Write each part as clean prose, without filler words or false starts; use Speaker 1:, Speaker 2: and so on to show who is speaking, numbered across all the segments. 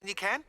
Speaker 1: You can?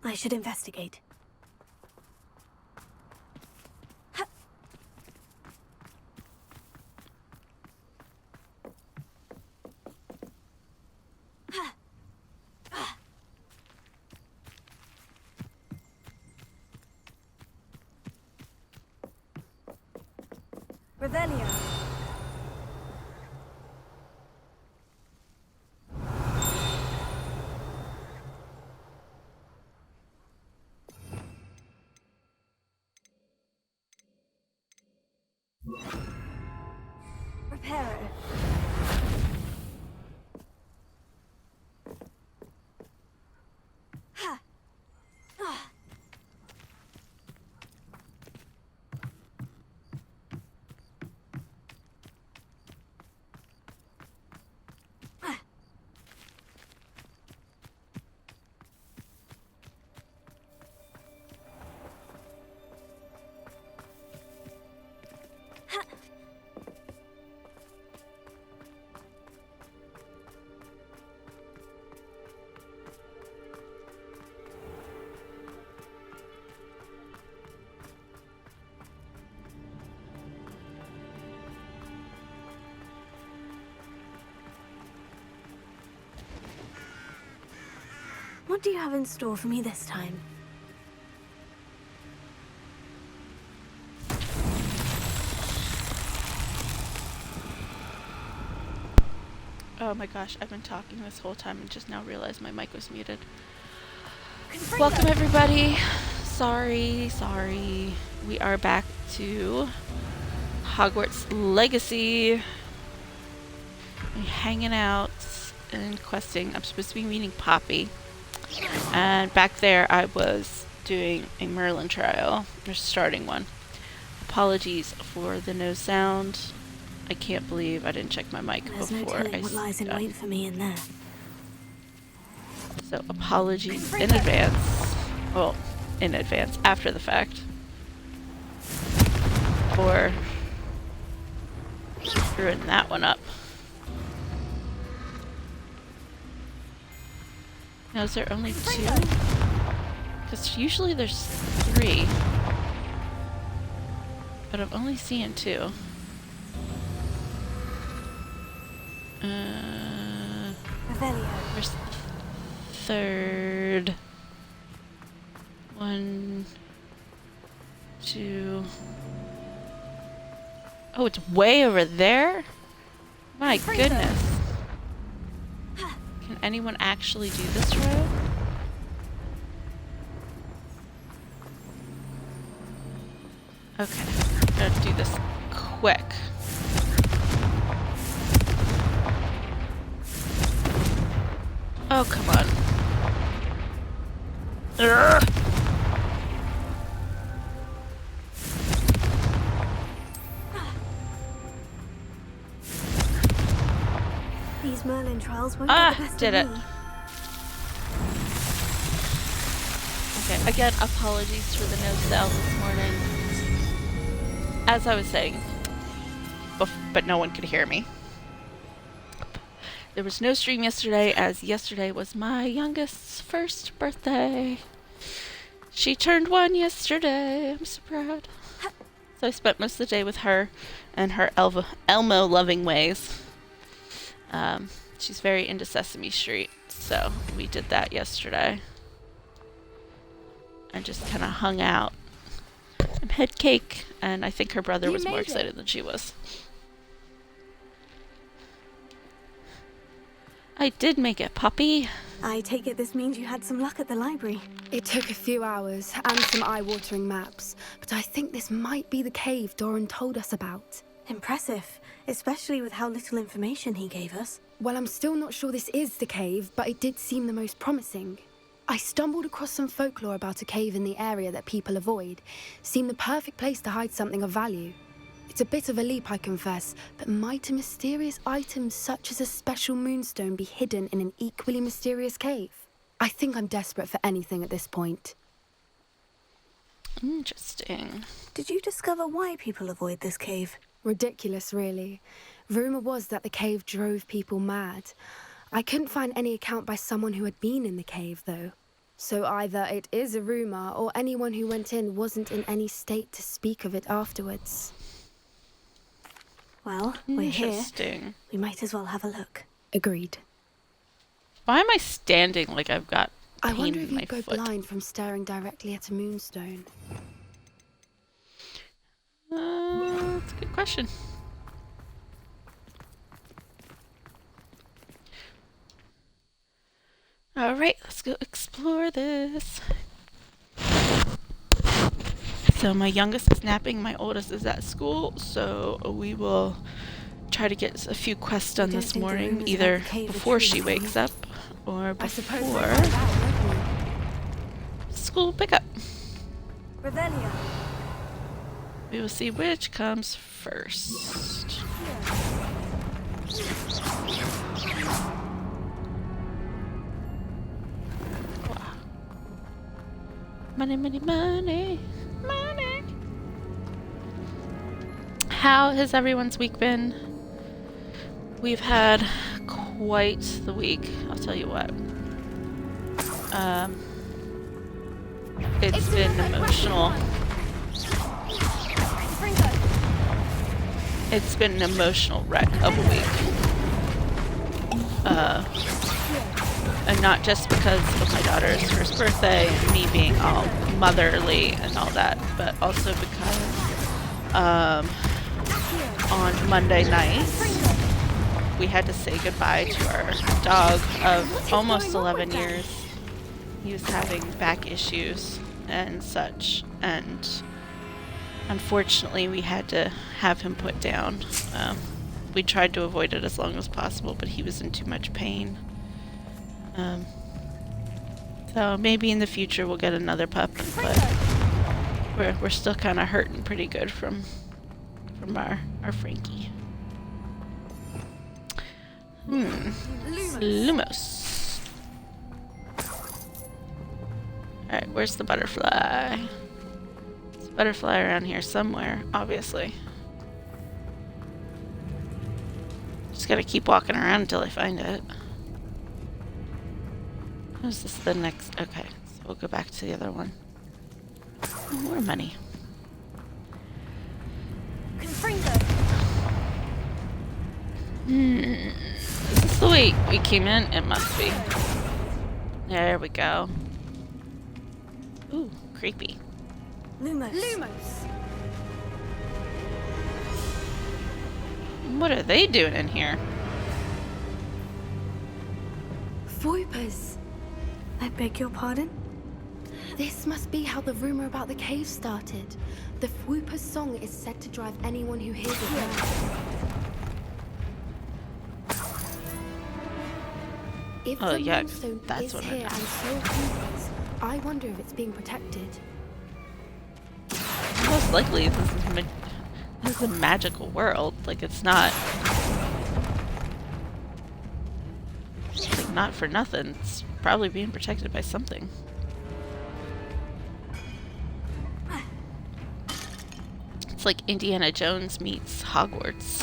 Speaker 2: I should investigate. Revelio. Reparo. What do you have in store for me this time?
Speaker 3: Oh my gosh, I've been talking this whole time and just now realized my mic was muted.
Speaker 2: Confringo.
Speaker 3: Welcome everybody. Sorry. We are back to Hogwarts Legacy. And hanging out and questing. I'm supposed to be meeting Poppy. And back there I was doing a Merlin trial. Or starting one. Apologies for the no sound. I can't believe I didn't check my mic
Speaker 2: There's no
Speaker 3: before
Speaker 2: telling
Speaker 3: I
Speaker 2: what lies in
Speaker 3: got-
Speaker 2: wait for me in there.
Speaker 3: So apologies in advance. Well, in advance, after the fact. For screwing that one up. Now, is there only 2? Because usually there's 3. But I'm only seeing 2. Where's the 3rd? 1, 2. Oh, it's way over there? My goodness. Can anyone actually do this road? Okay, I'm gonna do this quick. Oh, come on. Urgh.
Speaker 2: These Merlin trials won't get the best
Speaker 3: did
Speaker 2: of
Speaker 3: it.
Speaker 2: me.
Speaker 3: Okay, again, apologies for the no cell this morning. As I was saying, but no one could hear me. There was no stream yesterday, as yesterday was my youngest's first birthday. She turned 1 yesterday. I'm so proud. So I spent most of the day with her and her Elmo loving ways. She's very into Sesame Street, so we did that yesterday. And just kind of hung out and had cake, and I think her brother was more excited than she was. I did make it, puppy.
Speaker 2: I take it this means you had some luck at the library.
Speaker 1: It took a few hours and some eye-watering maps, but I think this might be the cave Doran told us about.
Speaker 2: Impressive, especially with how little information he gave us.
Speaker 1: Well, I'm still not sure this is the cave, but it did seem the most promising. I stumbled across some folklore about a cave in the area that people avoid. Seemed the perfect place to hide something of value. It's a bit of a leap, I confess, but might a mysterious item such as a special moonstone be hidden in an equally mysterious cave? I think I'm desperate for anything at this point.
Speaker 3: Interesting.
Speaker 2: Did you discover why people avoid this cave?
Speaker 1: Ridiculous, really. Rumor was that the cave drove people mad. I couldn't find any account by someone who had been in the cave, though. So either it is a rumor, or anyone who went in wasn't in any state to speak of it afterwards.
Speaker 2: Well, we're here.
Speaker 3: Interesting.
Speaker 2: We might as well have a look.
Speaker 1: Agreed.
Speaker 3: Why am I standing like I've got
Speaker 1: I
Speaker 3: pain
Speaker 1: wonder if
Speaker 3: in my
Speaker 1: you'd go
Speaker 3: foot?
Speaker 1: blind from staring directly at a moonstone.
Speaker 3: That's a good question. Alright, let's go explore this. So my youngest is napping, my oldest is at school, so we will try to get a few quests done this morning, either before she wakes up or before school pickup.
Speaker 2: Revelia.
Speaker 3: We will see which comes first. Wow. Money, money, money, money. How has everyone's week been? We've had quite the week, I'll tell you what. It's been emotional. It's been an emotional wreck of a week. And not just because of my daughter's first birthday and me being all motherly and all that, but also because on Monday night we had to say goodbye to our dog of almost 11 years. He was having back issues and such, and unfortunately we had to have him put down. We tried to avoid it as long as possible, but he was in too much pain. So maybe in the future we'll get another pup, but we're still kind of hurting pretty good from our Frankie. Lumos. Alright, where's the butterfly? There's a butterfly around here somewhere, obviously. Just gotta keep walking around until I find it. Is this the next? Okay, so we'll go back to the other one. Oh, more money. Is this the way we came in? It must be. There we go. Ooh, creepy.
Speaker 2: Lumos.
Speaker 1: Lumos!
Speaker 3: What are they doing in here?
Speaker 1: Voipers!
Speaker 2: I beg your pardon?
Speaker 1: This must be how the rumor about the cave started. The Fwooper's song is said to drive anyone who hears it mad. If
Speaker 3: Oh,
Speaker 1: the
Speaker 3: yeah,
Speaker 1: moonstone
Speaker 3: that's
Speaker 1: is
Speaker 3: what
Speaker 1: here and so are Fwoopers, I wonder if it's being protected.
Speaker 3: Most likely, this is a magical world. Like, it's not. Like, not for nothing. It's probably being protected by something. It's like Indiana Jones meets Hogwarts.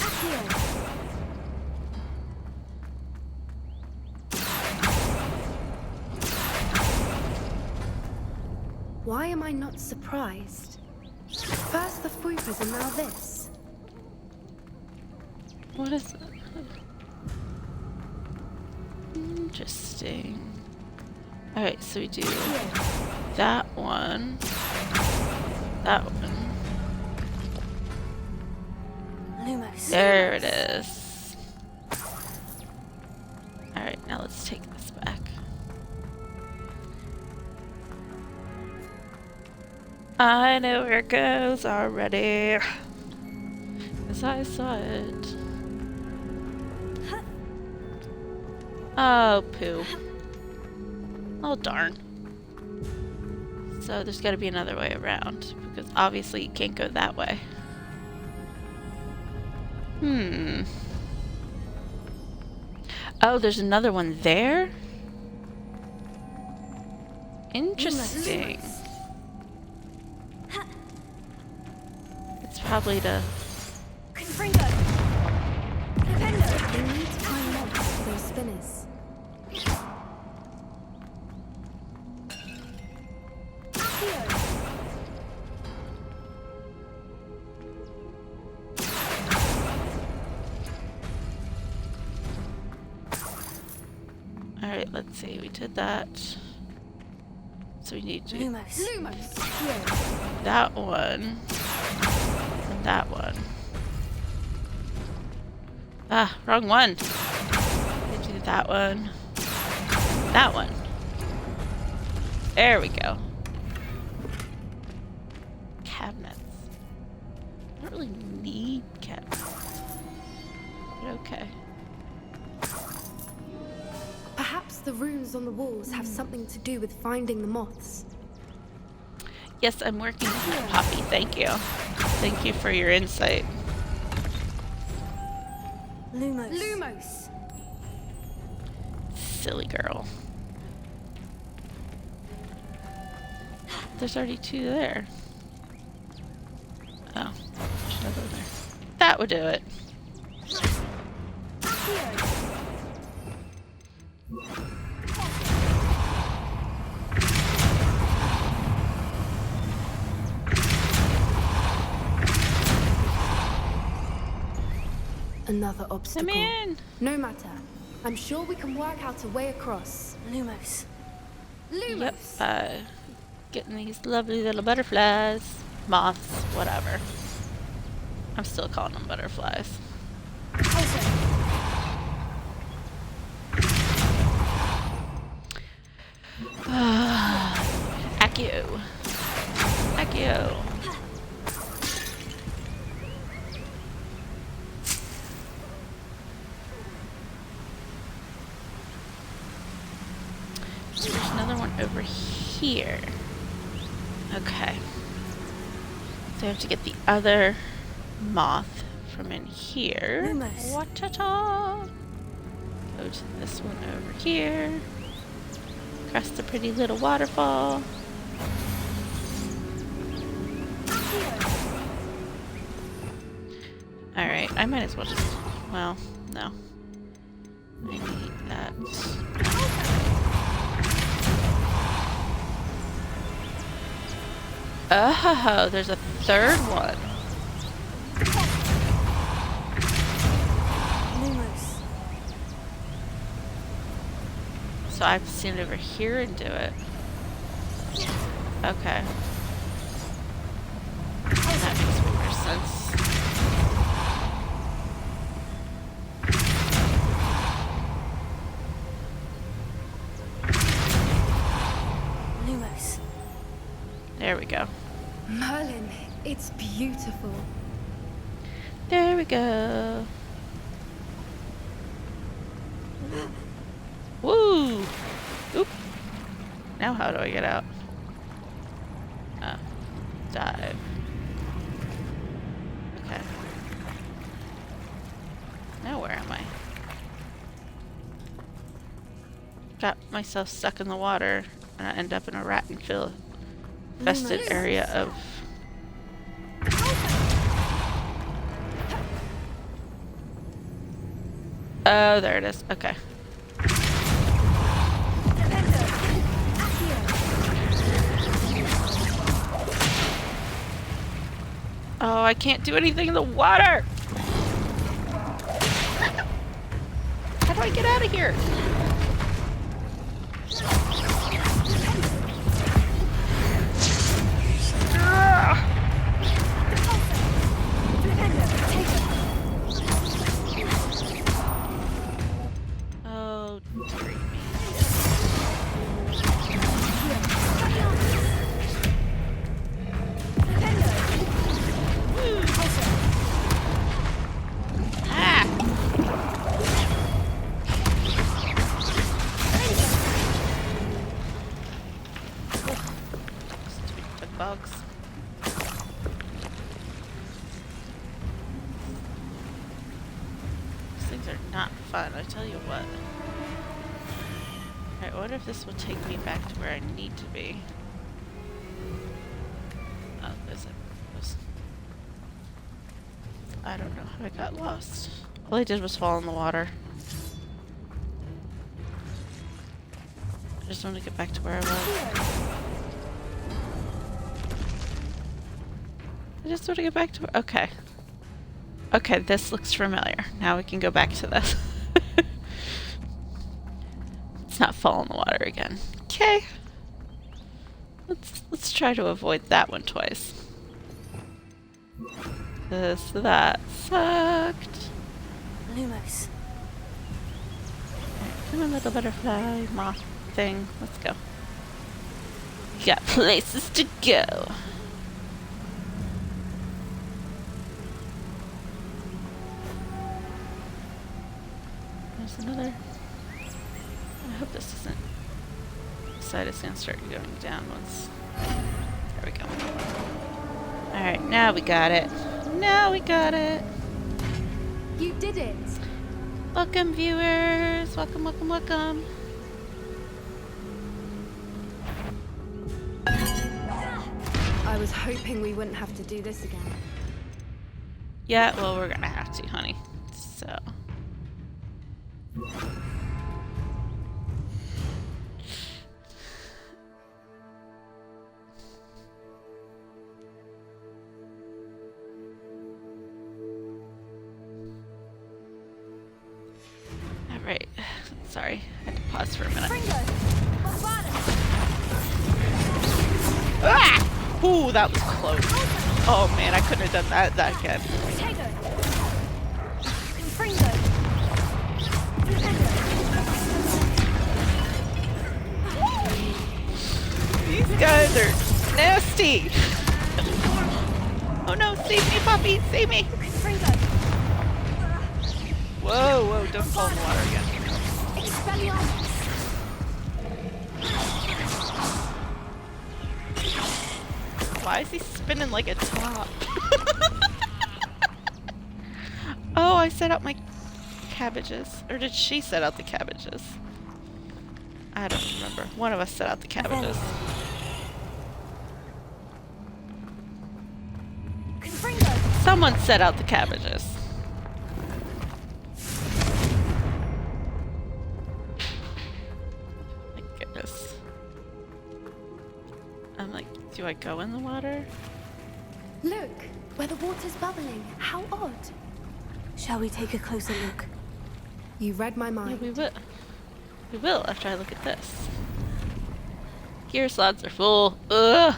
Speaker 1: Why am I not surprised? First the Fwoopers and now this.
Speaker 3: What is it? Interesting. Alright, so we do that one. That one.
Speaker 2: Lumos.
Speaker 3: There it is. Alright, now let's take this back. I know where it goes already. As I saw it. Oh, poo. Oh, darn. So there's gotta be another way around, because obviously you can't go that way. Oh, there's another one there? Interesting. It's probably to...
Speaker 1: They need to find moths for those spinners.
Speaker 3: Alright, let's see. We did that. So we need to do
Speaker 2: Lumos.
Speaker 1: Lumos!
Speaker 3: that one. And that one. Ah, wrong one. We do that one. That one. There we go. Cabinets. I don't really need cabinets. But okay.
Speaker 1: Perhaps the runes on the walls have something to do with finding the moths.
Speaker 3: Yes, I'm working on that, Poppy. Thank you. Thank you for your insight.
Speaker 2: Lumos.
Speaker 1: Lumos!
Speaker 3: Silly girl. There's already two there. Oh, should I go there? That would do it.
Speaker 1: Another obstacle.
Speaker 3: Come in.
Speaker 1: No matter. I'm sure we can work out a way across.
Speaker 2: Lumos.
Speaker 1: Lumos!
Speaker 3: Yep, getting these lovely little butterflies. Moths, whatever. I'm still calling them butterflies. Accio. Accio. So there's another one over here. Okay. So I have to get the other moth from in here.
Speaker 2: Lumos.
Speaker 3: Wa-ta-ta. Go to this one over here. Across the pretty little waterfall. Alright, I might as well just... Well, no. I need that. Oh, there's a third one.
Speaker 2: Lumos.
Speaker 3: So I have to stand over here and do it. Okay. That makes more sense.
Speaker 2: Lumos.
Speaker 3: There we go.
Speaker 1: Merlin, it's beautiful.
Speaker 3: There we go. Woo! Oop. Now how do I get out? Oh. Dive. Okay. Now where am I? Got myself stuck in the water and I end up in a rat and infested area of... Oh, there it is. Okay. Oh, I can't do anything in the water! How do I get out of here? Oh, dearie me. Stupid bugs. These things are not fun, I tell you what. Alright, I wonder if this will take me back to where I need to be. Oh, there's a... I don't know how I got lost. All I did was fall in the water. I just want to get back to where I was. I just want to get back to where... Okay. Okay, this looks familiar. Now we can go back to this. Let's not fall in the water again. Okay. Let's try to avoid that one twice. That sucked.
Speaker 2: Lumos.
Speaker 3: Come on, little butterfly moth thing. Let's go. Got places to go. There's another. I hope this isn't. The side is gonna start going down once. There we go. Alright, now we got it. Now we got it.
Speaker 1: You did it!
Speaker 3: Welcome, viewers. Welcome, welcome, welcome.
Speaker 1: I was hoping we wouldn't have to do this again.
Speaker 3: Yeah, well, we're gonna have to, honey. So. Alright. Sorry. I had to pause for a minute. Ah! Ooh, that was close. Oh man, I couldn't have done that again. These guys are nasty. Oh no, save me, puppy, save me. Whoa, whoa, don't fall in the water again. Why is he spinning like a top? Oh, I set out my cabbages. Or did she set out the cabbages? I don't remember. One of us set out the cabbages. Someone set out the cabbages. My goodness. I'm like, do I go in the water?
Speaker 1: Look, where the water's bubbling. How odd.
Speaker 2: Shall we take a closer look?
Speaker 1: You read my
Speaker 3: Yeah,
Speaker 1: mind.
Speaker 3: we will. We will after I look at this. Gear slots are full. Ugh!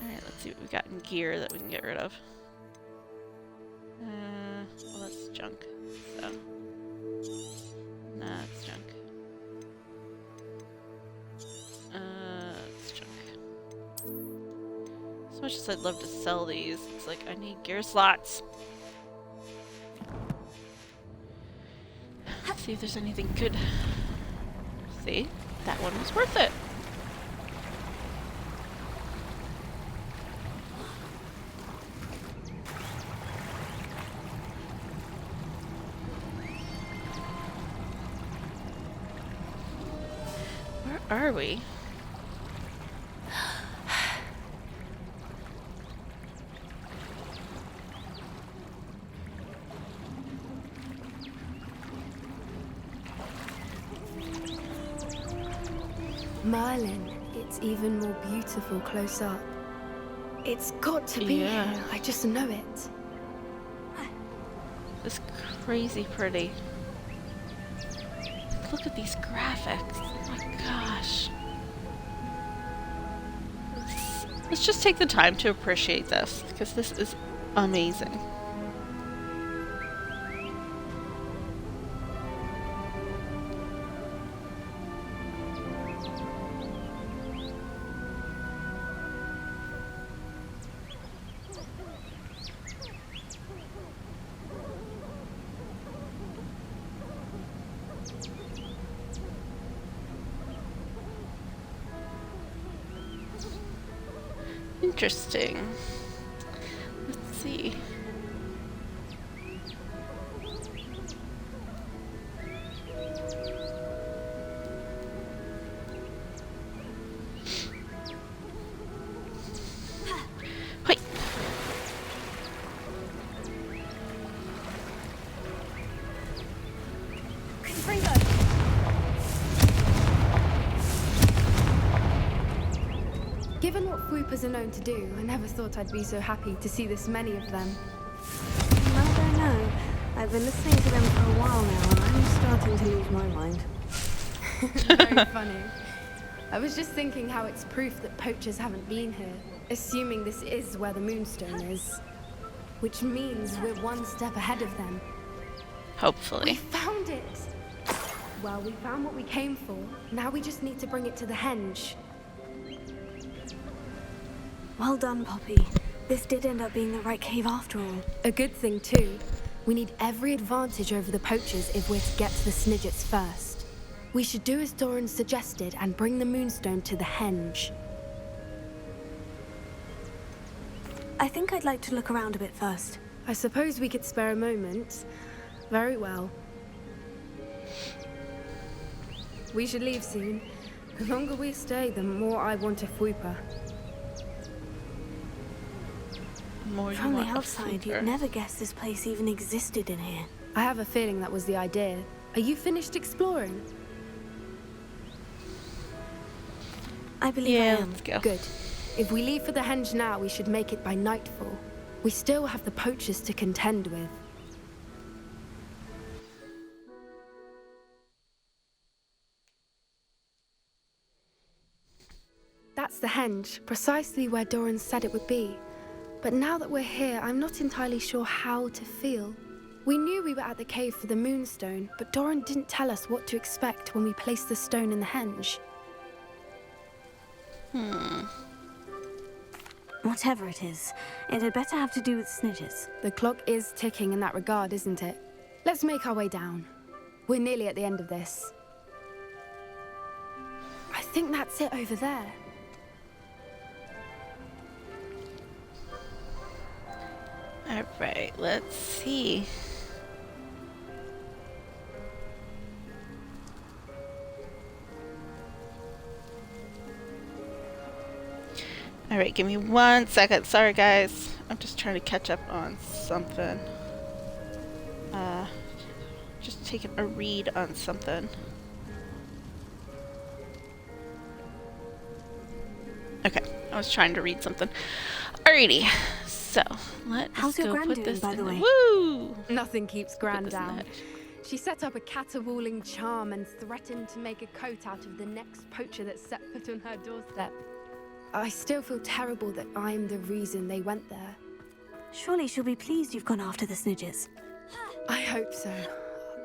Speaker 3: Alright, let's see what we got in gear that we can get rid of. Well, that's junk. So. Nah, it's junk. It's junk. As much as I'd love to sell these, it's like I need gear slots. Let's see if there's anything good. See? That one was worth it. Where are we?
Speaker 1: Merlin, it's even more beautiful close up. It's got to be
Speaker 3: Yeah.
Speaker 1: here. I just know it.
Speaker 3: It's crazy pretty. Look at these graphics. Oh my gosh. Let's just take the time to appreciate this, because this is amazing. Interesting. Let's see. Wait.
Speaker 1: Given what swoopers are known to do, I never thought I'd be so happy to see this many of them.
Speaker 2: I don't know. I've been listening to them for a while now, and I'm starting to lose my mind.
Speaker 1: Very funny. I was just thinking how it's proof that poachers haven't been here, assuming this is where the Moonstone is. Which means we're one step ahead of them. We
Speaker 3: Hopefully.
Speaker 1: found it! Well, we found what we came for. Now we just need to bring it to the henge.
Speaker 2: Well done, Poppy. This did end up being the right cave after all.
Speaker 1: A good thing, too. We need every advantage over the poachers if we're to get to the Snidgets first. We should do as Doran suggested and bring the Moonstone to the henge.
Speaker 2: I think I'd like to look around a bit first.
Speaker 1: I suppose we could spare a moment. Very well. We should leave soon. The longer we stay, the more I want a Fwooper.
Speaker 3: More you
Speaker 2: From the
Speaker 3: want a
Speaker 2: outside,
Speaker 3: flooper.
Speaker 2: you'd never guess this place even existed in here.
Speaker 1: I have a feeling that was the idea. Are you finished exploring?
Speaker 2: I believe I
Speaker 3: Yeah,
Speaker 2: am.
Speaker 3: let's go.
Speaker 1: Good. If we leave for the henge now, we should make it by nightfall. We still have the poachers to contend with. That's the henge, precisely where Doran said it would be. But now that we're here, I'm not entirely sure how to feel. We knew we were at the cave for the Moonstone, but Doran didn't tell us what to expect when we placed the stone in the henge.
Speaker 2: Whatever it is, it had better have to do with Snidgets.
Speaker 1: The clock is ticking in that regard, isn't it? Let's make our way down. We're nearly at the end of this. I think that's it over there.
Speaker 3: Alright, let's see. Alright, give me 1 second. Sorry, guys. I'm just trying to catch up on something. Just taking a read on something. Okay, I was trying to read something. Alrighty, so let's
Speaker 2: How's your
Speaker 3: go
Speaker 2: Gran
Speaker 3: put
Speaker 2: doing,
Speaker 3: this
Speaker 2: by the
Speaker 3: in
Speaker 2: way?
Speaker 3: Woo!
Speaker 1: Nothing keeps Gran
Speaker 3: this in
Speaker 1: down.
Speaker 3: there.
Speaker 1: She set up a caterwauling charm and threatened to make a coat out of the next poacher that set foot on her doorstep. I still feel terrible that I'm the reason they went there.
Speaker 2: Surely she'll be pleased you've gone after the Snidges.
Speaker 1: I hope so.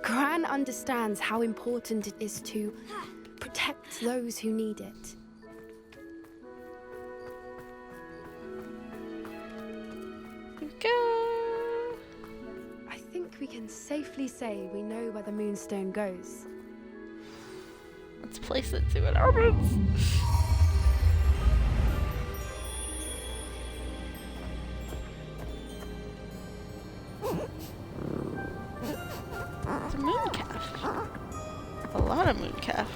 Speaker 1: Gran understands how important it is to protect those who need it.
Speaker 3: Go.
Speaker 1: I think we can safely say we know where the Moonstone goes.
Speaker 3: Let's place it, see what happens. It's a mooncalf. A lot of mooncalf.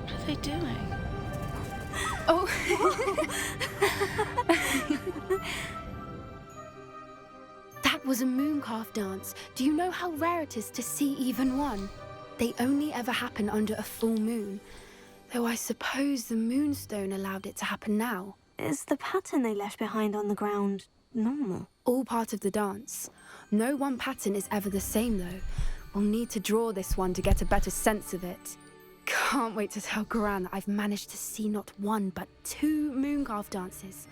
Speaker 3: What are they doing?
Speaker 1: Oh! That was a mooncalf dance. Do you know how rare it is to see even one? They only ever happen under a full moon. Though I suppose the Moonstone allowed it to happen now.
Speaker 2: Is the pattern they left behind on the ground normal?
Speaker 1: All part of the dance. No one pattern is ever the same, though. We'll need to draw this one to get a better sense of it. Can't wait to tell Gran that I've managed to see not one, but 2 mooncalf dances.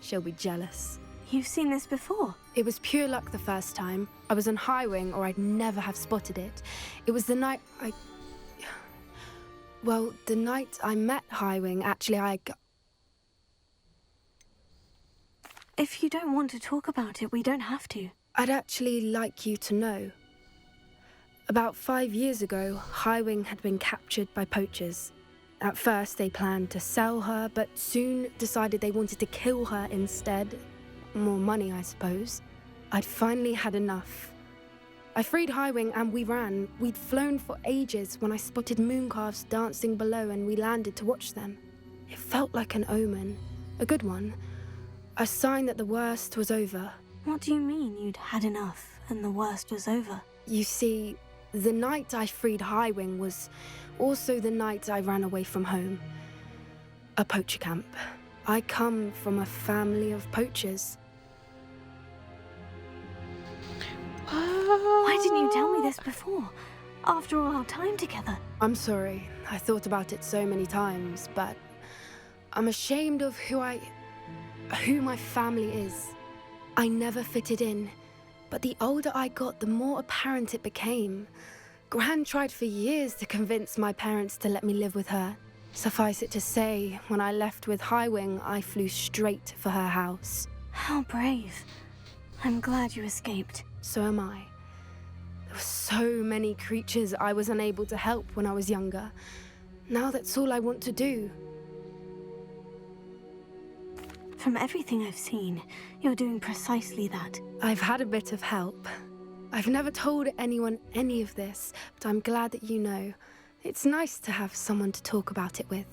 Speaker 1: She'll be jealous.
Speaker 2: You've seen this before?
Speaker 1: It was pure luck the first time. I was on High Wing, or I'd never have spotted it. It was the night Well, the night I met High Wing, actually,
Speaker 2: If you don't want to talk about it, we don't have to.
Speaker 1: I'd actually like you to know. About 5 years ago, High Wing had been captured by poachers. At first, they planned to sell her, but soon decided they wanted to kill her instead. More money, I suppose. I'd finally had enough. I freed High Wing and we ran. We'd flown for ages when I spotted mooncalves dancing below and we landed to watch them. It felt like an omen. A good one. A sign that the worst was over.
Speaker 2: What do you mean you'd had enough and the worst was over?
Speaker 1: You see, the night I freed High Wing was also the night I ran away from home. A poacher camp. I come from a family of poachers.
Speaker 2: Why didn't you tell me this before? After all our time together.
Speaker 1: I'm sorry. I thought about it so many times, but I'm ashamed of who my family is. I never fitted in, but the older I got, the more apparent it became. Gran tried for years to convince my parents to let me live with her. Suffice it to say, when I left with High Wing, I flew straight for her house.
Speaker 2: How brave. I'm glad you escaped.
Speaker 1: So am I. There were so many creatures I was unable to help when I was younger. Now that's all I want to do.
Speaker 2: From everything I've seen, you're doing precisely that.
Speaker 1: I've had a bit of help. I've never told anyone any of this, but I'm glad that you know. It's nice to have someone to talk about it with.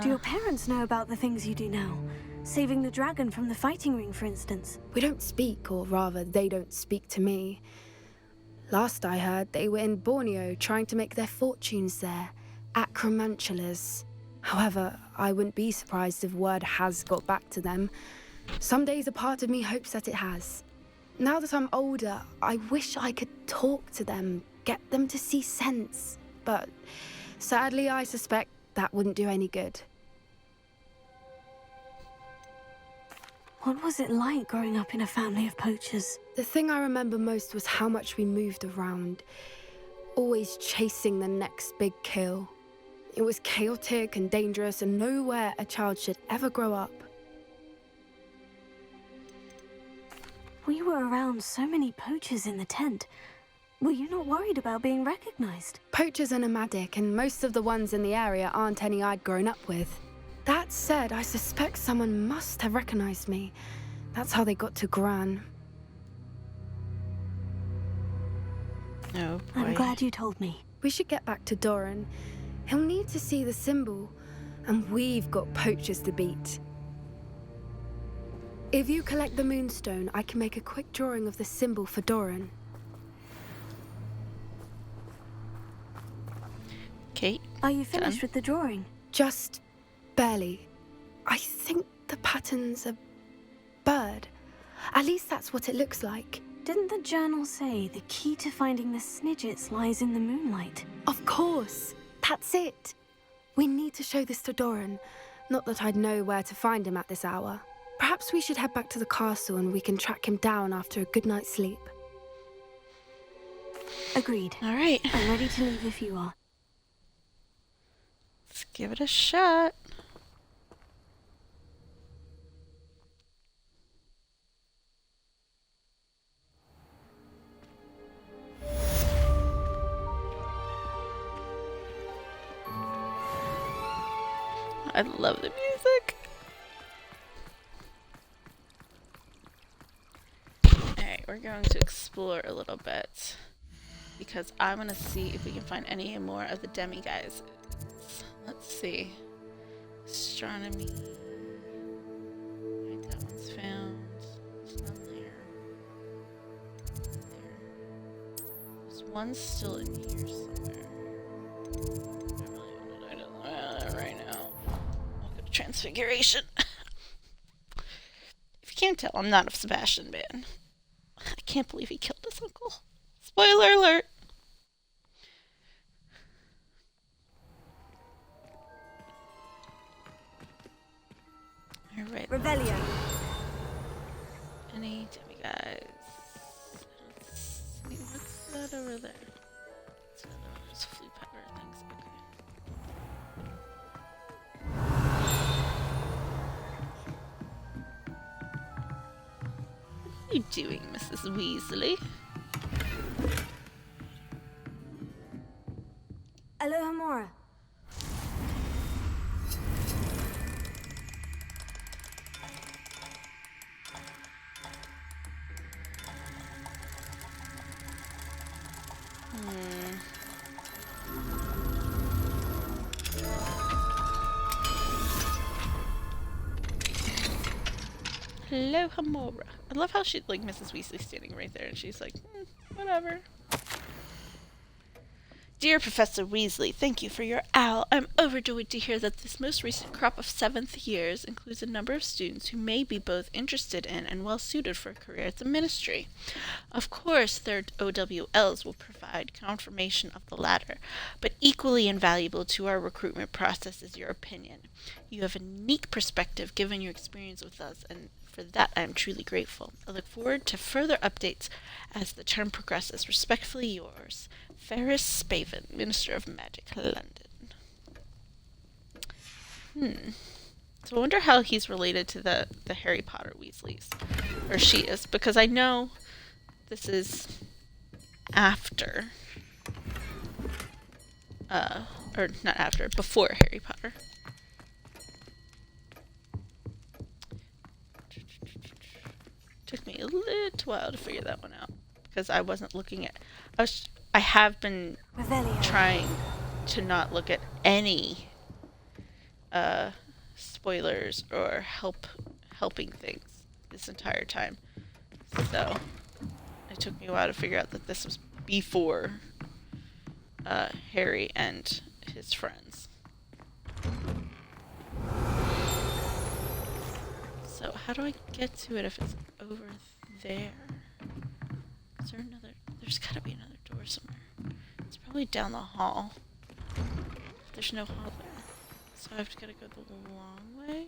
Speaker 2: Do your parents know about the things you do now? Saving the dragon from the fighting ring, for instance.
Speaker 1: We don't speak, or rather, they don't speak to me. Last I heard, they were in Borneo trying to make their fortunes there. Acromantulas. However, I wouldn't be surprised if word has got back to them. Some days a part of me hopes that it has. Now that I'm older, I wish I could talk to them, get them to see sense. But sadly, I suspect that wouldn't do any good.
Speaker 2: What was it like growing up in a family of poachers?
Speaker 1: The thing I remember most was how much we moved around, always chasing the next big kill. It was chaotic and dangerous, and nowhere a child should ever grow up.
Speaker 2: We were around so many poachers in the tent. Were you not worried about being recognized?
Speaker 1: Poachers are nomadic, and most of the ones in the area aren't any I'd grown up with. That said, I suspect someone must have recognized me. That's how they got to Gran.
Speaker 3: Oh boy.
Speaker 2: I'm glad you told me.
Speaker 1: We should get back to Doran. He'll need to see the symbol, and we've got poachers to beat. If you collect the moonstone, I can make a quick drawing of the symbol for Doran.
Speaker 3: Okay.
Speaker 2: Are you finished with the drawing?
Speaker 1: Just barely. I think the pattern's a bird. At least that's what it looks like.
Speaker 2: Didn't the journal say the key to finding the Snidgets lies in the moonlight?
Speaker 1: Of course. That's it. We need to show this to Doran. Not that I'd know where to find him at this hour. Perhaps we should head back to the castle and we can track him down after a good night's sleep.
Speaker 2: Agreed.
Speaker 3: All right.
Speaker 2: I'm ready to leave if you are.
Speaker 3: Let's give it a shot. I love the music. Alright, we're going to explore a little bit because I'm going to see if we can find any more of the demi-guys. Let's see. Astronomy. Right, that one's found. There's none there. There. There's one still in here somewhere. I really want to know that right now. I'll go to Transfiguration. If you can't tell, I'm not a Sebastian fan. I can't believe he killed his uncle. Spoiler alert! Alright.
Speaker 2: Revelio.
Speaker 3: Any demi-guys? What's that over there? It's another one of those flea pepper things. Okay. What are you doing, Mrs. Weasley?
Speaker 2: Alohomora.
Speaker 3: Hello, Hamora. I love how she, like, Mrs. Weasley's standing right there and she's like, whatever. Dear Professor Weasley, thank you for your owl. I'm overjoyed to hear that this most recent crop of 7th years includes a number of students who may be both interested in and well suited for a career at the Ministry. Of course, their OWLs will provide confirmation of the latter, but equally invaluable to our recruitment process is your opinion. You have a unique perspective given your experience with us, and for that I am truly grateful. I look forward to further updates as the term progresses. Respectfully yours, Ferris Spaven, Minister of Magic, London. So I wonder how he's related to the Harry Potter Weasleys. Or she is, because I know this is after. Or not after, before Harry Potter. Took me a little while to figure that one out. Because I wasn't looking at... I have been trying to not look at any spoilers or helping things this entire time. So it took me a while to figure out that this was before Harry and his friends. So how do I get to it if it's over there? Is there another? There's gotta be another door somewhere. It's probably down the hall. There's no hall there. So I have to gotta go the long way?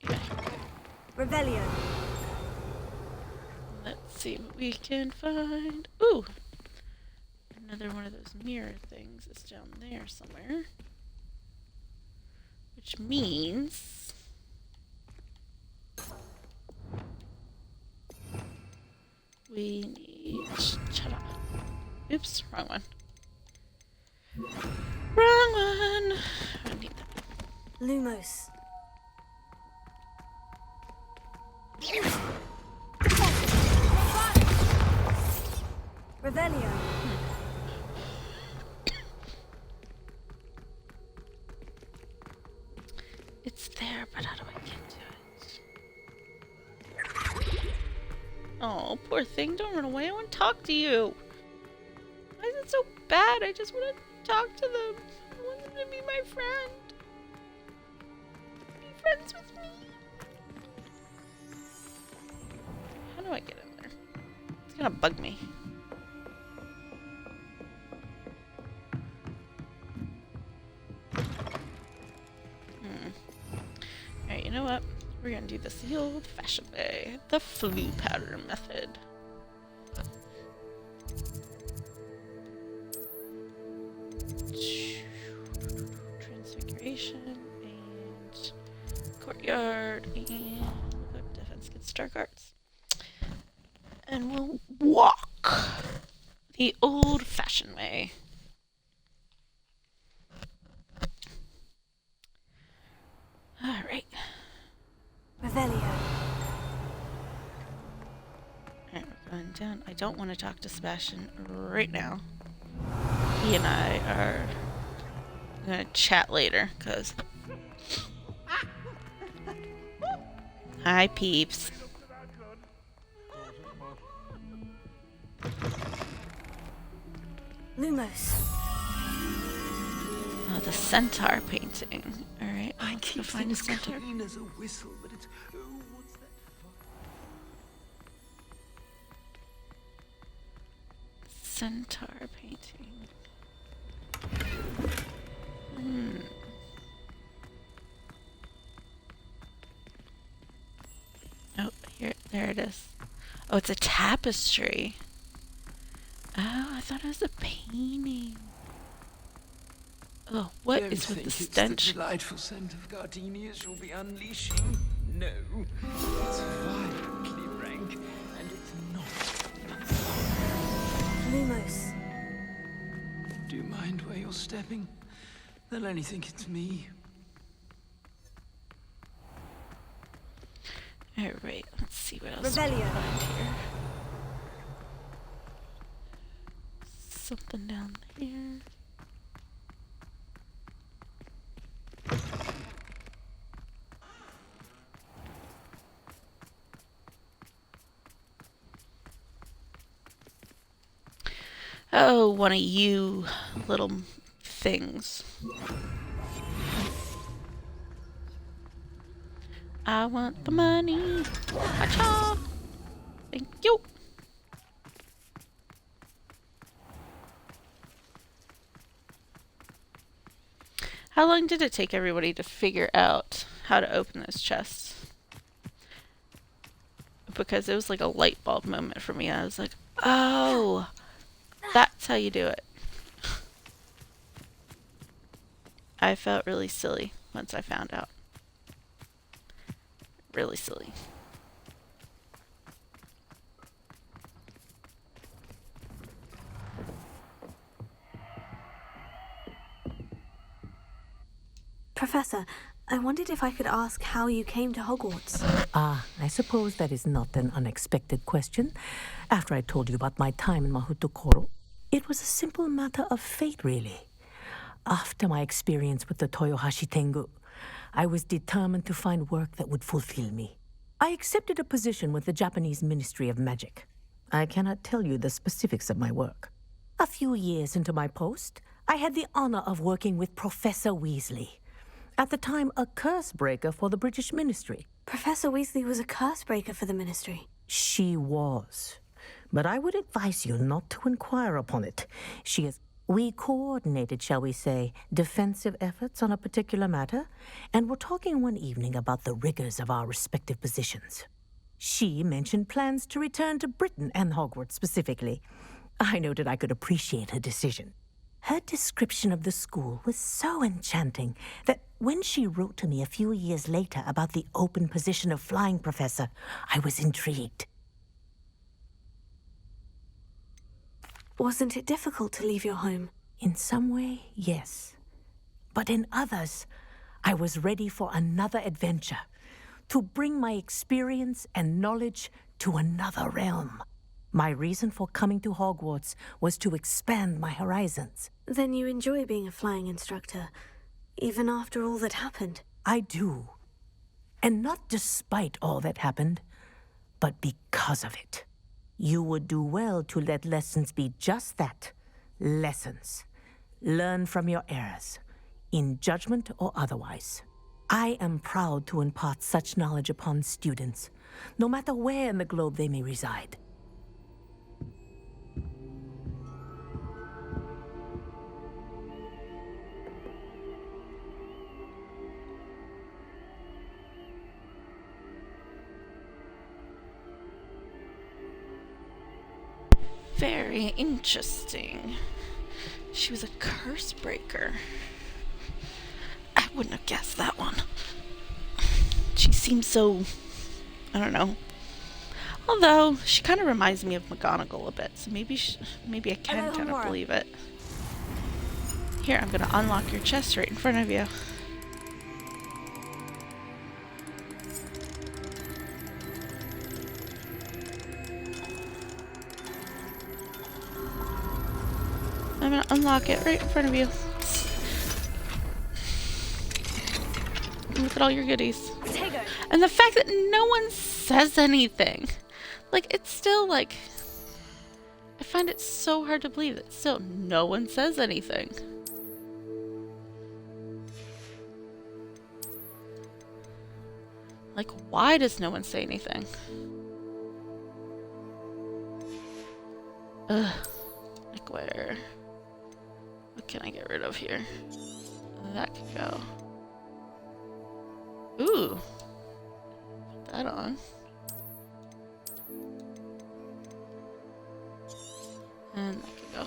Speaker 3: Yeah, here we go.
Speaker 2: Revelio.
Speaker 3: Let's see what we can find. Ooh! Another one of those mirror things is down there somewhere. Which means... we need... shut up. Oops, wrong one. Wrong one! I need that.
Speaker 2: Lumos. Revelio.
Speaker 3: poor thing. Don't run away. I want to talk to you. Why is it so bad? I just want to talk to them. I want them to be my friend. Be friends with me. How do I get in there? It's gonna bug me. Alright, you know what? We're gonna do this the old-fashioned way. The flue powder method. Transfiguration and courtyard and good defense against dark arts. And we'll walk the old-fashioned way. Alright.
Speaker 2: Revelio.
Speaker 3: Alright, we're going down. I don't want to talk to Sebastian right now. He and I are going to chat later, because... Hi, peeps.
Speaker 2: Lumos.
Speaker 3: Oh, the centaur painting. Alright,
Speaker 4: I
Speaker 3: let's go
Speaker 4: keep
Speaker 3: find a
Speaker 4: things
Speaker 3: centaur.
Speaker 4: clean as a whistle, but it's what's that
Speaker 3: Centaur painting. Oh, here, there it is. Oh, it's a tapestry. Oh, I thought it was a painting. Oh, what
Speaker 4: Don't
Speaker 3: is with
Speaker 4: think
Speaker 3: the
Speaker 4: it's
Speaker 3: stench?
Speaker 4: the delightful scent of gardenias you'll be unleashing. No, it's violently rank, and it's not.
Speaker 2: Lumos.
Speaker 4: Do you mind where you're stepping? They'll only think it's me.
Speaker 3: Alright, let's see what else we
Speaker 2: Revelio.
Speaker 3: can find here. Something down here. Oh, one of you little things. I want the money. Acha! Thank you. How long did it take everybody to figure out how to open those chests? Because it was like a light bulb moment for me. I was like, oh, that's how you do it. I felt really silly once I found out. Really silly.
Speaker 2: Professor, I wondered if I could ask how you came to Hogwarts.
Speaker 5: I suppose that is not an unexpected question. After I told you about my time in Mahutokoro, it was a simple matter of fate, really. After my experience with the Toyohashi Tengu, I was determined to find work that would fulfill me. I accepted a position with the Japanese Ministry of Magic. I cannot tell you the specifics of my work. A few years into my post, I had the honor of working with Professor Weasley, at the time a curse breaker for the British Ministry.
Speaker 2: Professor Weasley was a curse breaker for the Ministry.
Speaker 5: She was. But I would advise you not to inquire upon it. We coordinated, shall we say, defensive efforts on a particular matter, and were talking one evening about the rigors of our respective positions. She mentioned plans to return to Britain and Hogwarts specifically. I noted I could appreciate her decision. Her description of the school was so enchanting that when she wrote to me a few years later about the open position of flying professor, I was intrigued.
Speaker 2: Wasn't it difficult to leave your home?
Speaker 5: In some way, yes. But in others, I was ready for another adventure, to bring my experience and knowledge to another realm. My reason for coming to Hogwarts was to expand my horizons.
Speaker 2: Then you enjoy being a flying instructor, even after all that happened?
Speaker 5: I do. And not despite all that happened, but because of it. You would do well to let lessons be just that, lessons. Learn from your errors, in judgment or otherwise. I am proud to impart such knowledge upon students, no matter where in the globe they may reside.
Speaker 3: Very interesting. She was a curse breaker. I wouldn't have guessed that one. She seems so... I don't know. Although, she kind of reminds me of McGonagall a bit, so maybe maybe I can kind of believe it. Here, I'm gonna unlock your chest right in front of you. I'm gonna unlock it right in front of you. Look at all your goodies. And the fact that no one says anything. Like, it's still like... I find it so hard to believe that still no one says anything. Like, why does no one say anything? Ugh. Like, where? What can I get rid of here? That could go. Ooh. Put that on. And that could go.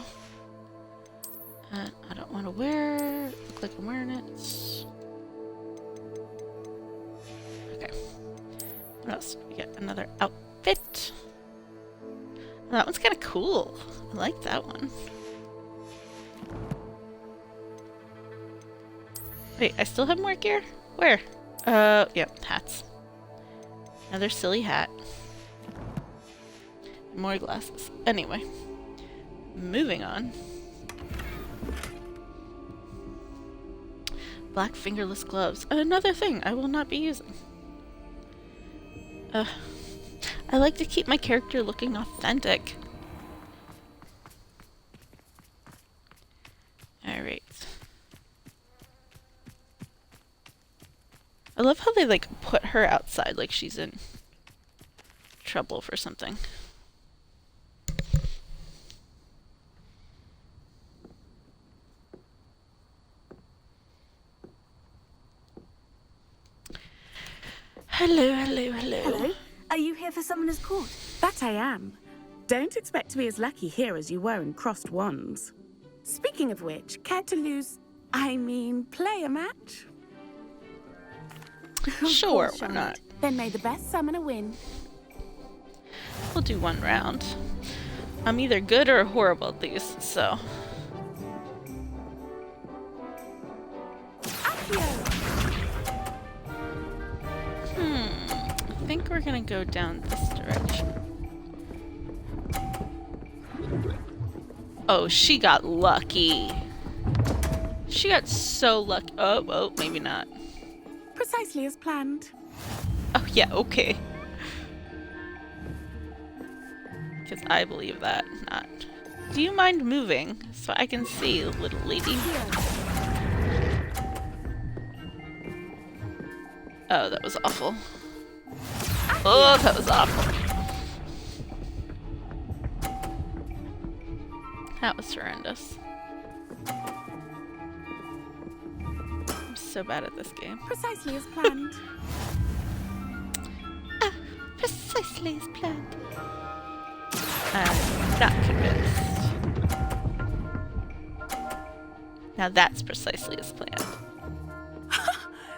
Speaker 3: And I don't want to look like I'm wearing it. Okay. What else? We get another outfit. That one's kind of cool. I like that one. Wait, I still have more gear? Where? Yeah, hats. Another silly hat. More glasses. Anyway. Moving on. Black fingerless gloves. Another thing I will not be using. I like to keep my character looking authentic. Alright. I love how they, like, put her outside like she's in trouble for something. Hello, hello, hello.
Speaker 6: Hello. Are you here for Summoner's Court? That I am. Don't expect to be as lucky here as you were in Crossed Wands. Speaking of which, care to play a match?
Speaker 3: Sure, why not?
Speaker 6: Then may the best summoner win.
Speaker 3: We'll do one round. I'm either good or horrible at these, so... I think we're gonna go down this direction. Oh, she got lucky. She got so lucky. Oh, maybe not.
Speaker 6: Precisely as planned.
Speaker 3: Oh, yeah, okay. Because I believe that, not. Do you mind moving so I can see, little lady? Oh, that was awful. Oh, that was awful. That was horrendous. I'm so bad at this game.
Speaker 6: Precisely as planned.
Speaker 3: Precisely as planned. I'm not convinced. Now that's precisely as planned.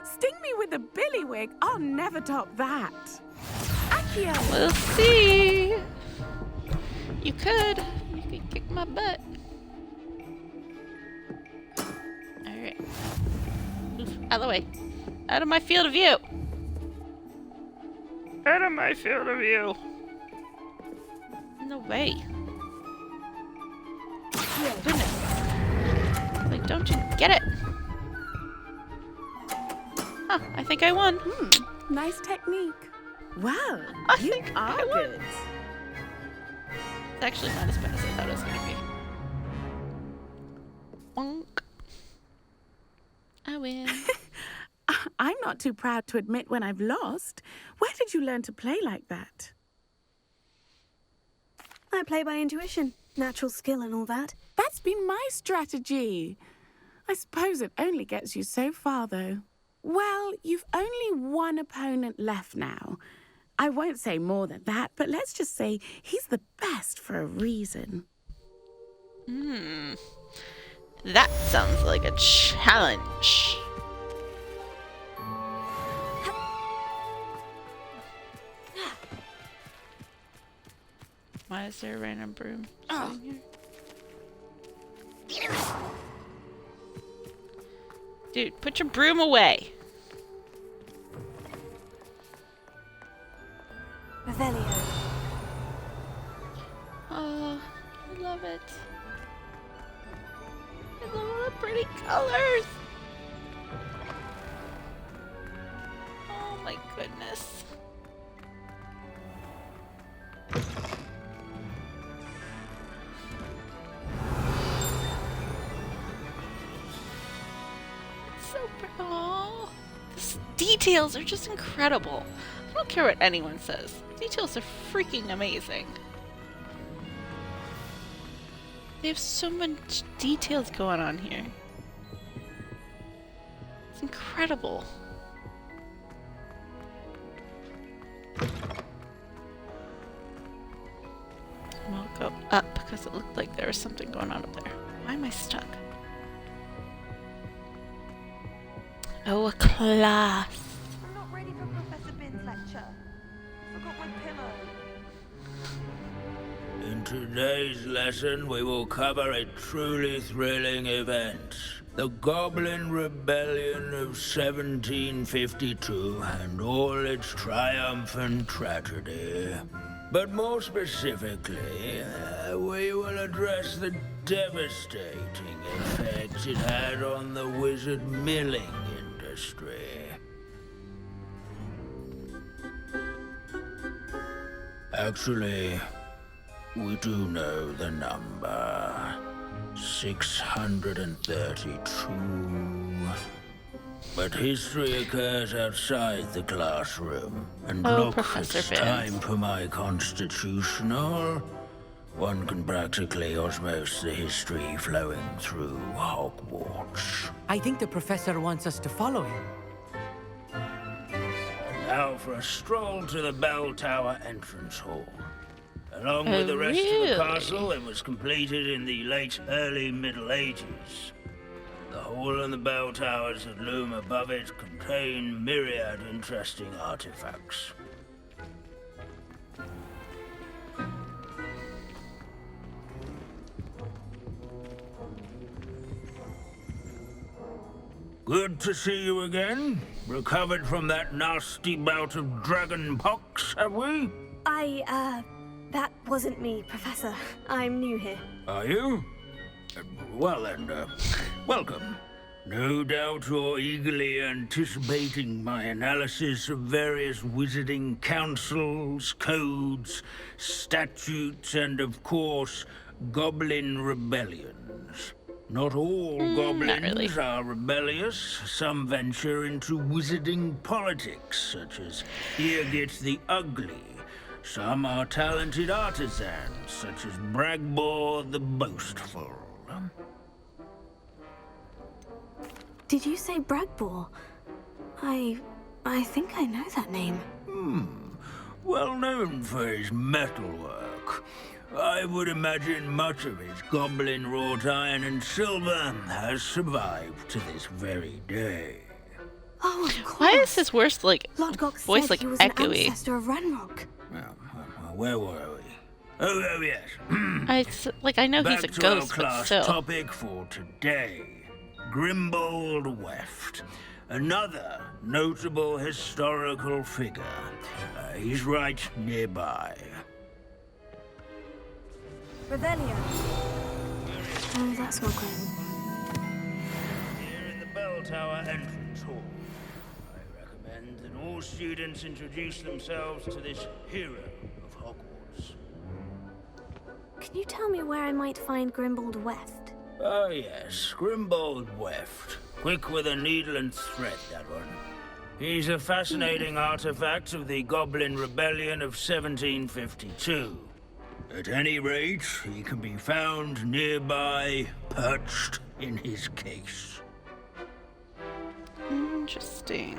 Speaker 6: Sting me with a billywig. I'll never top that. Accio.
Speaker 3: We'll see. You could kick my butt. Alright. Out of the way. Out of my field of view. Out of my field of view. No way. Goodness. Like, don't you get it? Huh, I think I won.
Speaker 6: Nice technique. Wow,
Speaker 3: I
Speaker 6: you
Speaker 3: think
Speaker 6: are
Speaker 3: I won.
Speaker 6: good.
Speaker 3: It's actually not as bad as I thought it was gonna be. Bonk. I win.
Speaker 6: I'm not too proud to admit when I've lost. Where did you learn to play like that?
Speaker 2: I play by intuition, natural skill and all that.
Speaker 6: That's been my strategy. I suppose it only gets you so far, though. Well, you've only one opponent left now. I won't say more than that, but let's just say he's the best for a reason.
Speaker 3: That sounds like a challenge. Why is there a random broom sitting here? Dude, put your broom away.
Speaker 2: Revelio.
Speaker 3: Oh, I love it. I love all the pretty colors. Oh my goodness. So pretty. Oh, the details are just incredible. I don't care what anyone says. The details are freaking amazing. They have so much details going on here. It's incredible. We'll go up because it looked like there was something going on up there. Why am I stuck? Oh, a class.
Speaker 7: I'm not ready for Professor Bin's lecture. Forgot my pillow.
Speaker 4: In today's lesson, we will cover a truly thrilling event. The Goblin Rebellion of 1752 and all its triumphant tragedy. But more specifically, we will address the devastating effects it had on the wizard milling industry. Actually, we do know the number. 632. But history occurs outside the classroom. And
Speaker 3: Oh,
Speaker 4: look,
Speaker 3: Professor
Speaker 4: it's
Speaker 3: Binns.
Speaker 4: time for my constitutional. One can practically osmose the history flowing through Hogwarts.
Speaker 8: I think the professor wants us to follow him.
Speaker 4: Now for a stroll to the bell tower entrance hall. Along
Speaker 3: Oh,
Speaker 4: with the rest of
Speaker 3: really?
Speaker 4: the castle, it was completed in the late early Middle Ages. The hall and the bell towers that loom above it contain myriad interesting artifacts. Good to see you again. Recovered from that nasty bout of dragon pox, have we?
Speaker 2: That wasn't me, Professor. I'm new here.
Speaker 4: Are you? Well then, welcome. No doubt you're eagerly anticipating my analysis of various wizarding councils, codes, statutes, and of course, goblin rebellions. Not all goblins
Speaker 3: really.
Speaker 4: are rebellious. Some venture into wizarding politics, such as Eargit the Ugly. Some are talented artisans, such as Bragbor the Boastful.
Speaker 2: Did you say Bragbor? I think I know that name.
Speaker 4: Well known for his metalwork. I would imagine much of his goblin wrought iron and silver has survived to this very day.
Speaker 2: Oh, of course.
Speaker 3: Why is his worst
Speaker 2: Lodgok
Speaker 3: voice
Speaker 2: said
Speaker 3: like
Speaker 2: he was
Speaker 3: echoey?
Speaker 2: an ancestor of Ranrock.
Speaker 4: Well, where were we? Oh yes.
Speaker 3: I know
Speaker 4: Back
Speaker 3: he's a
Speaker 4: to
Speaker 3: ghost,
Speaker 4: our
Speaker 3: but
Speaker 4: class
Speaker 3: still.
Speaker 4: topic for today. Grimbold Weft. Another notable historical figure. He's right nearby.
Speaker 2: Revelio. Oh, that's not great.
Speaker 4: Here in the bell tower entrance hall. I recommend that all students introduce themselves to this hero of Hogwarts.
Speaker 2: Can you tell me where I might find Grimbold Weft?
Speaker 4: Oh yes, Grimbold Weft. Quick with a needle and thread, that one. He's a fascinating artifact of the Goblin Rebellion of 1752. At any rate, he can be found nearby, perched in his case.
Speaker 3: Interesting.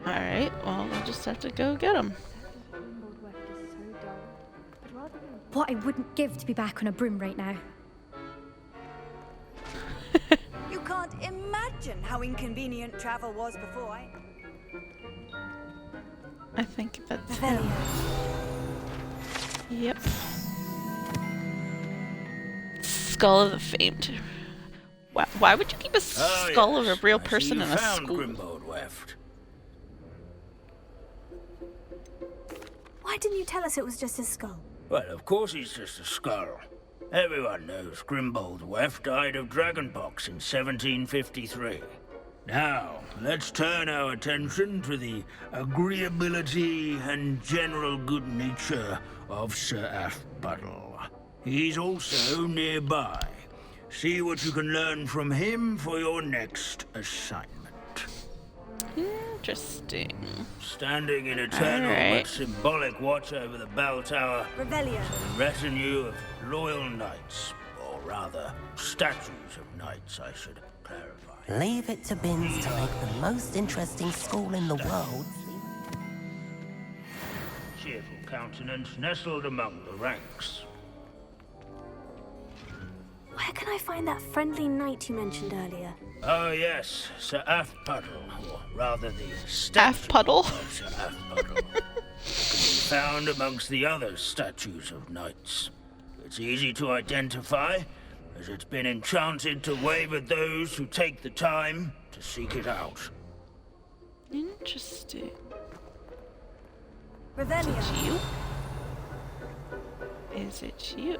Speaker 3: Alright, well, we'll just have to go get him.
Speaker 9: What I wouldn't give to be back on a broom right now.
Speaker 7: You can't imagine how inconvenient travel was before.
Speaker 3: I think that's him. Yep. Skull of the Famed. Why would you keep a skull of a real person in a school?
Speaker 4: Grimbold Weft.
Speaker 2: Why didn't you tell us it was just his skull?
Speaker 4: Well, of course he's just a skull. Everyone knows Grimbold Weft died of dragonpox in 1753. Now, let's turn our attention to the agreeability and general good nature of Sir Aphbuttle. He's also nearby. See what you can learn from him for your next assignment.
Speaker 3: Interesting.
Speaker 4: Standing in eternal but symbolic watch over the bell tower,
Speaker 7: Revelio.
Speaker 4: a retinue of loyal knights, or rather, statues of knights, I should clarify.
Speaker 10: Leave it to Binns to make the most interesting school in the world.
Speaker 4: Cheerful countenance nestled among the ranks.
Speaker 2: Where can I find that friendly knight you mentioned earlier?
Speaker 4: Oh yes, Sir Aphbuttle, or rather the statue
Speaker 3: Aphbuttle?
Speaker 4: of Sir Aphbuttle. Can be found amongst the other statues of knights. It's easy to identify, as it's been enchanted to wave at those who take the time to seek it out.
Speaker 3: Interesting.
Speaker 7: Revelio.
Speaker 3: You? Is it you?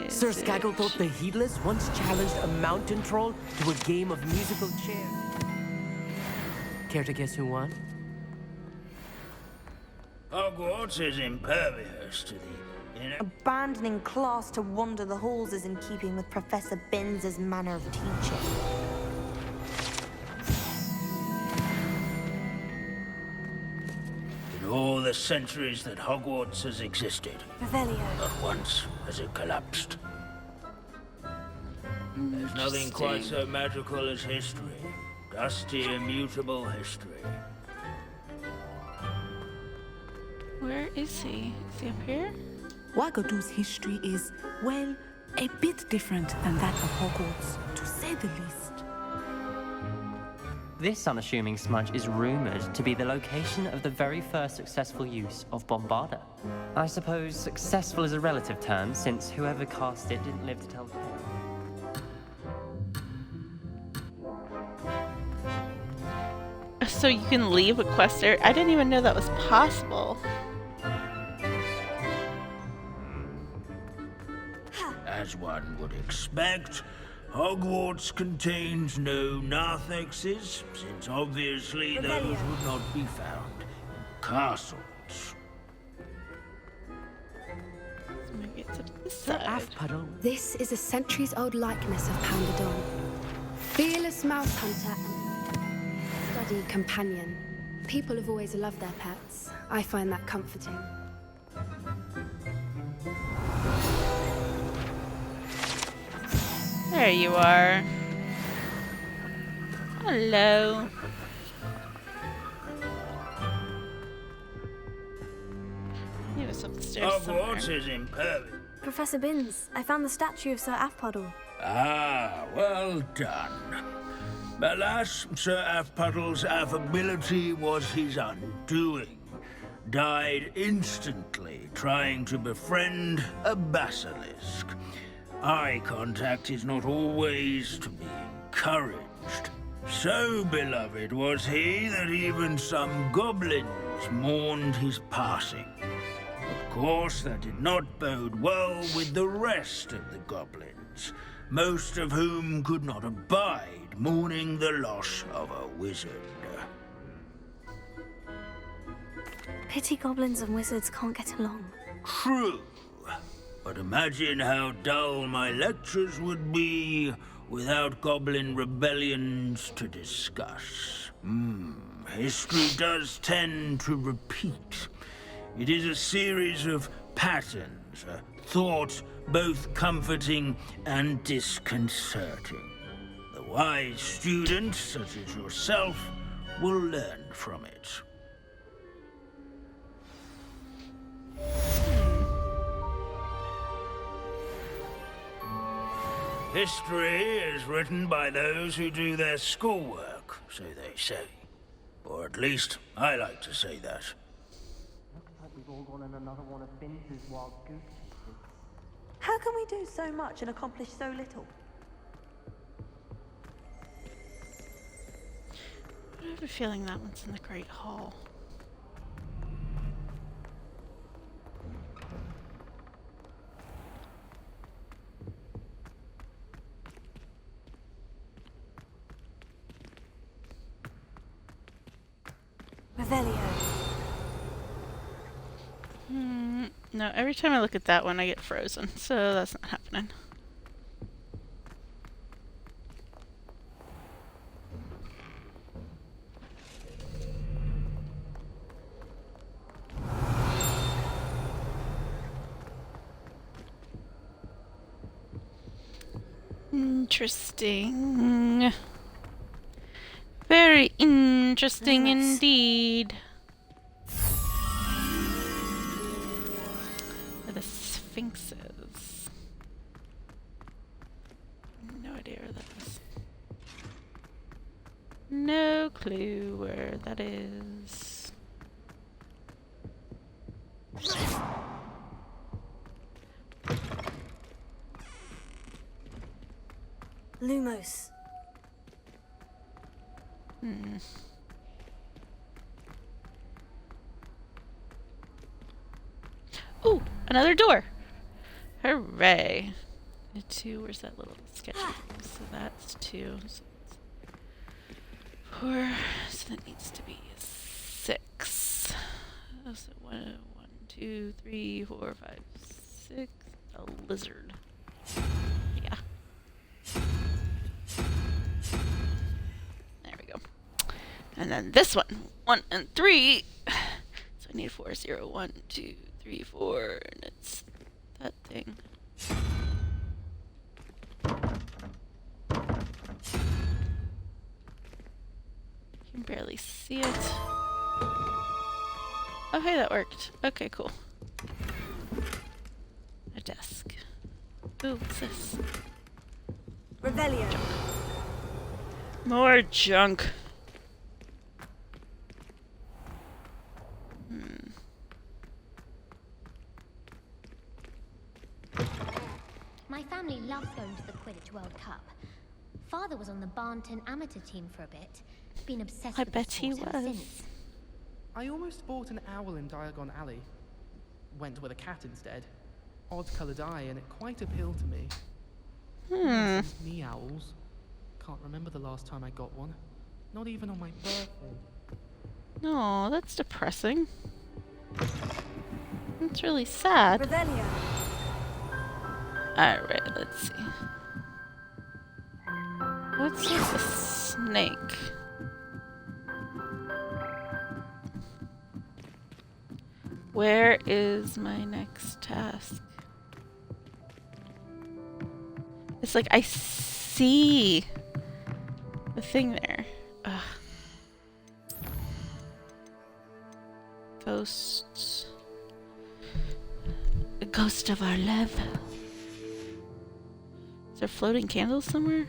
Speaker 8: Sir Scagglethorpe the Heedless once challenged a mountain troll to a game of musical chairs. Care to guess who won?
Speaker 4: Hogwarts is impervious to the
Speaker 11: Abandoning class to wander the halls is in keeping with Professor Binns' manner of teaching.
Speaker 4: In all the centuries that Hogwarts has existed,
Speaker 2: Revelio.
Speaker 4: not once has it collapsed. There's nothing quite so magical as history. Dusty, immutable history.
Speaker 3: Where is he? Is he up here?
Speaker 6: Wagadu's history is, well, a bit different than that of Hogwarts, to say the least.
Speaker 12: This unassuming smudge is rumored to be the location of the very first successful use of Bombarda. I suppose successful is a relative term, since whoever cast it didn't live to tell the tale.
Speaker 3: So you can leave a quest area? I didn't even know that was possible.
Speaker 4: As one would expect, Hogwarts contains no narthexes, since obviously those would not be found in castles.
Speaker 3: Maybe it's up this
Speaker 8: Sir
Speaker 3: side.
Speaker 8: Aphbuttle.
Speaker 1: This is a centuries-old likeness of Pandadon. Fearless mouse hunter and study companion. People have always loved their pets. I find that comforting.
Speaker 3: There you are. Hello. He was upstairs
Speaker 4: Hogwarts
Speaker 3: somewhere.
Speaker 4: is impervious.
Speaker 2: Professor Binns, I found the statue of Sir Aphbuttle.
Speaker 4: Ah, well done. Alas, Sir Aphpuddle's affability was his undoing. Died instantly trying to befriend a basilisk. Eye contact is not always to be encouraged. So beloved was he that even some goblins mourned his passing. Of course, that did not bode well with the rest of the goblins, most of whom could not abide mourning the loss of a wizard.
Speaker 2: Pity goblins and wizards can't get along.
Speaker 4: True. But imagine how dull my lectures would be without goblin rebellions to discuss. History does tend to repeat. It is a series of patterns, a thought both comforting and disconcerting. The wise student, such as yourself, will learn from it. History is written by those who do their schoolwork, so they say. Or at least, I like to say that.
Speaker 12: Looks like we've all gone on another one of Binz's wild goose chases.
Speaker 7: How can we do so much and accomplish so little?
Speaker 3: I have a feeling that one's in the Great Hall.
Speaker 2: Revelio.
Speaker 3: No, every time I look at that one, I get frozen, so that's not happening. Interesting. Very interesting indeed. The Sphinxes. No idea where that is. No clue where that is.
Speaker 2: Lumos.
Speaker 3: Ooh, another door. Hooray. Two, where's that little sketch? So that's two. So that's 4. So that needs to be 6. So 1, 2, 3, 4, 5, 6. A lizard. Yeah. There we go. And then this one. 1 and 3. So I need 4, 0, 1, 2, 3, 4. And it's that thing. You can barely see it. Oh, hey, that worked. Okay, cool. A desk. Ooh, what's this?
Speaker 2: Revelio.
Speaker 3: Junk. More junk.
Speaker 13: My family loves going to the Quidditch World Cup. Father was on the Barnton amateur team for a bit. Been obsessed with the sport ever since.
Speaker 14: I almost bought an owl in Diagon Alley. Went with a cat instead. Odd-coloured eye, and it quite appealed to me. Me owls. Can't remember the last time I got one. Not even on my birthday.
Speaker 3: No, that's depressing. That's really sad.
Speaker 2: Revelio.
Speaker 3: Alright, let's see. What's with the snake? Where is my next task? It's like I see the thing there. Ugh. Ghosts. The ghost of our love. Is there floating candles somewhere?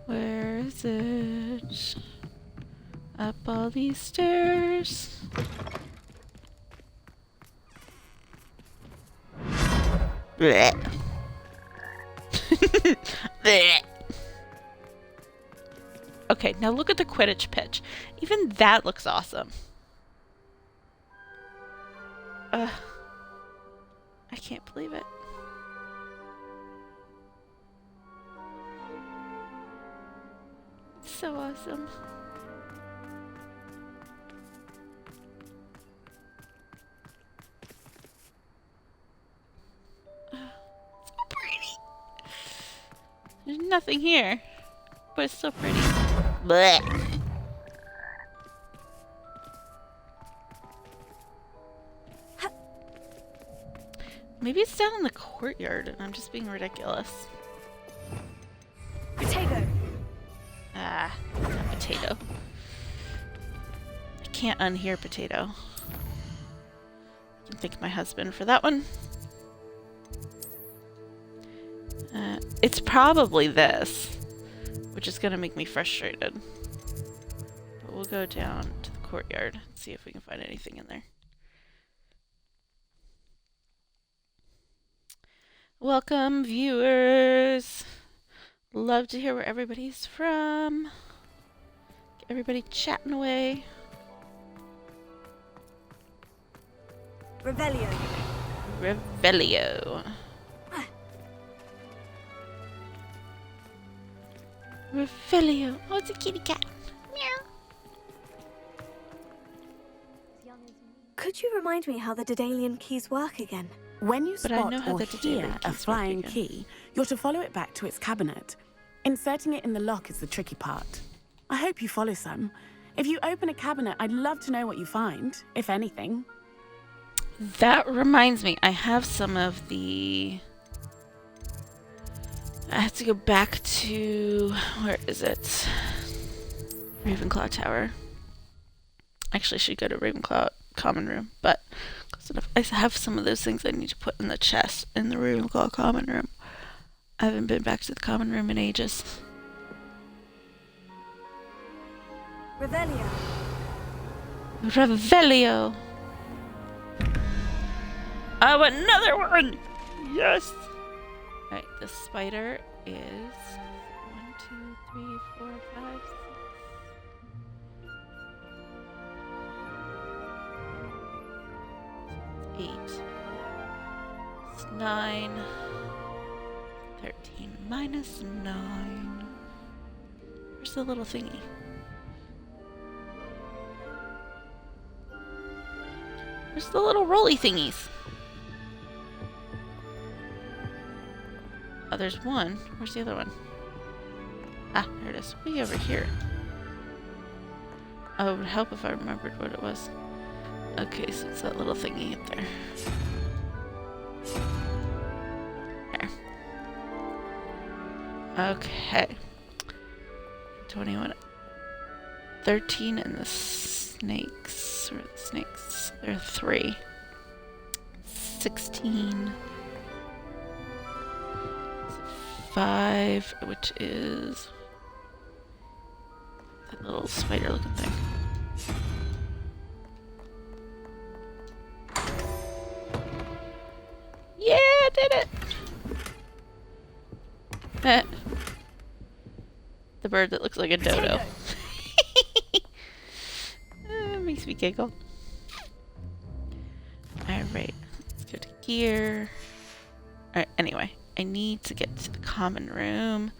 Speaker 3: Where is it? Up all these stairs. Blech. Blech. Okay, now look at the Quidditch pitch. Even that looks awesome. I can't believe it. so awesome. So pretty. There's nothing here, but it's so pretty. Blech. Maybe it's down in the courtyard and I'm just being ridiculous.
Speaker 2: Potato.
Speaker 3: Ah, not potato. I can't unhear potato. I can thank my husband for that one. It's probably this, which is going to make me frustrated. But we'll go down to the courtyard and see if we can find anything in there. Welcome, viewers. Love to hear where everybody's from. Get everybody chatting away.
Speaker 2: Revelio.
Speaker 3: Revelio. Revelio. Oh, it's a kitty cat. Meow.
Speaker 2: Could you remind me how the Daedalian keys work again?
Speaker 6: When you
Speaker 3: But I
Speaker 6: spot
Speaker 3: know how
Speaker 6: or
Speaker 3: the
Speaker 6: hear
Speaker 3: Daedalian
Speaker 6: a
Speaker 3: keys work
Speaker 6: flying
Speaker 3: again.
Speaker 6: key, you're to follow it back to its cabinet. Inserting it in the lock is the tricky part. I hope you follow some. If you open a cabinet, I'd love to know what you find, if anything.
Speaker 3: That reminds me, I have some of the... I have to go back to... Where is it? Ravenclaw Tower. Actually, I should go to Ravenclaw Common Room, but close enough. I have some of those things I need to put in the chest in the Ravenclaw Common Room. I haven't been back to the Common Room in ages.
Speaker 2: Revelio.
Speaker 3: Revelio! Oh, another one! Yes! Alright, the spider is 1, 2, 3, 4, 5, 6. 8. It's 9. 13 minus 9. Where's the little thingy? Where's the little rolly thingies? Oh, there's one. Where's the other one? Ah, there it is. Way over here. Oh, it would help if I remembered what it was. Okay, so it's that little thingy up there. There. Okay. 21. 13 and the snakes. Where are the snakes? There are 3. 16. 5, which is that little spider looking thing. Yeah, I did it! The bird that looks like a dodo. Makes me giggle. Alright, let's go to gear. Alright, anyway. I need to get to the common room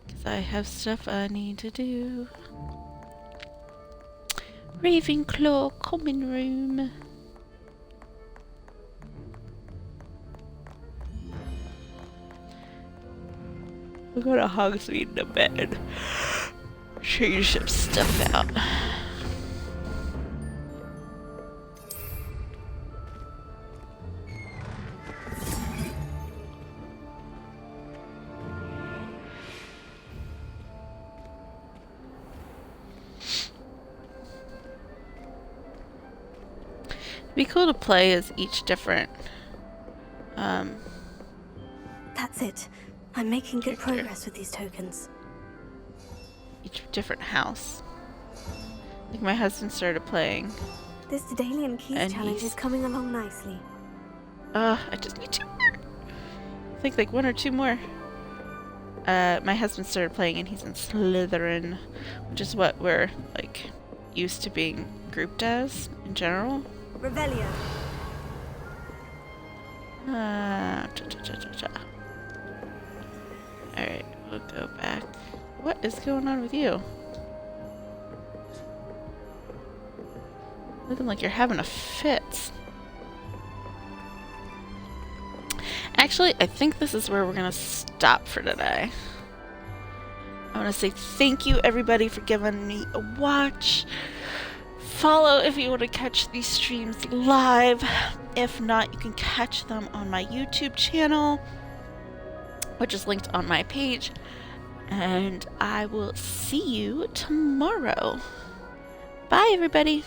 Speaker 3: because I have stuff I need to do. Ravenclaw common room. We'll go to Hogsmeade in a bed. Change some stuff out. It'd be cool to play as each different
Speaker 2: That's it. I'm making good progress with these tokens.
Speaker 3: each different house. Like my husband started playing.
Speaker 2: This Daedalian Keys
Speaker 3: And
Speaker 2: challenge
Speaker 3: he's-
Speaker 2: is coming along nicely.
Speaker 3: I just need 2 more. I think like 1 or 2 more. My husband started playing and he's in Slytherin, which is what we're like used to being grouped as in general.
Speaker 2: Revelio.
Speaker 3: Alright, we'll go back. What is going on with you? Looking like you're having a fit. Actually, I think this is where we're gonna stop for today. I want to say thank you everybody for giving me a watch. Follow if you want to catch these streams live. If not, you can catch them on my YouTube channel, which is linked on my page. And I will see you tomorrow. Bye, everybody.